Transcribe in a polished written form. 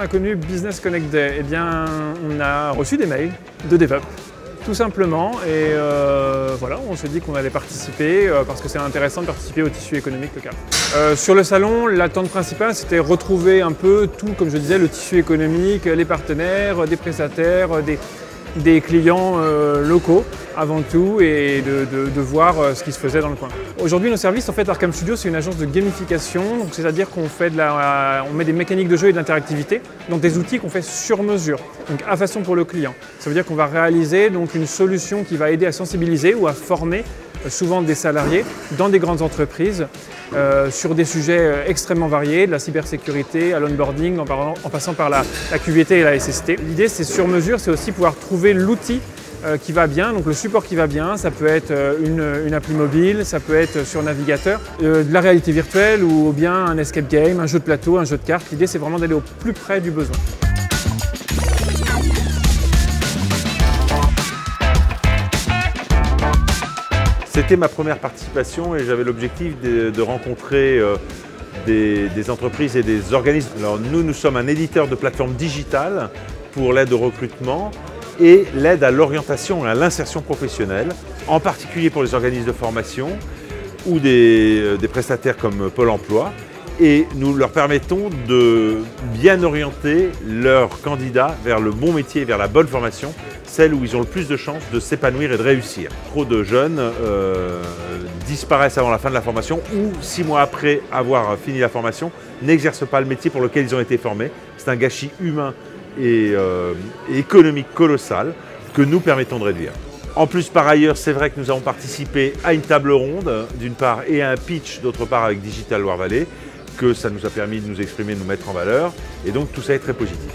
on a connu Business Connect Day? Eh bien, on a reçu des mails de DevUp, tout simplement, et voilà, on s'est dit qu'on allait participer parce que c'est intéressant de participer au tissu économique local. Sur le salon, l'attente principale, c'était retrouver un peu tout, comme je disais, le tissu économique, les partenaires, des prestataires, des clients locaux avant tout, et de voir ce qui se faisait dans le coin. Aujourd'hui, nos services, en fait, Arkham Studio, c'est une agence de gamification, c'est-à-dire qu'on fait on met des mécaniques de jeu et d'interactivité, donc des outils qu'on fait sur mesure, donc à façon pour le client. Ça veut dire qu'on va réaliser donc une solution qui va aider à sensibiliser ou à former souvent des salariés dans des grandes entreprises sur des sujets extrêmement variés, de la cybersécurité à l'onboarding, en passant par la QVT et la SST. L'idée, c'est sur mesure, c'est aussi pouvoir trouver l'outil qui va bien, donc le support qui va bien. Ça peut être une appli mobile, ça peut être sur navigateur, de la réalité virtuelle ou bien un escape game, un jeu de plateau, un jeu de cartes. L'idée, c'est vraiment d'aller au plus près du besoin. C'était ma première participation et j'avais l'objectif de rencontrer des entreprises et des organismes. Alors nous sommes un éditeur de plateformes digitales pour l'aide au recrutement et l'aide à l'orientation et à l'insertion professionnelle, en particulier pour les organismes de formation ou des prestataires comme Pôle emploi. Et nous leur permettons de bien orienter leurs candidats vers le bon métier, vers la bonne formation, celle où ils ont le plus de chances de s'épanouir et de réussir. Trop de jeunes disparaissent avant la fin de la formation ou 6 mois après avoir fini la formation, n'exercent pas le métier pour lequel ils ont été formés. C'est un gâchis humain et économique colossal que nous permettons de réduire. En plus, par ailleurs, c'est vrai que nous avons participé à une table ronde, d'une part, et à un pitch, d'autre part, avec Digital Loire Vallée, que ça nous a permis de nous exprimer, de nous mettre en valeur, et donc tout ça est très positif.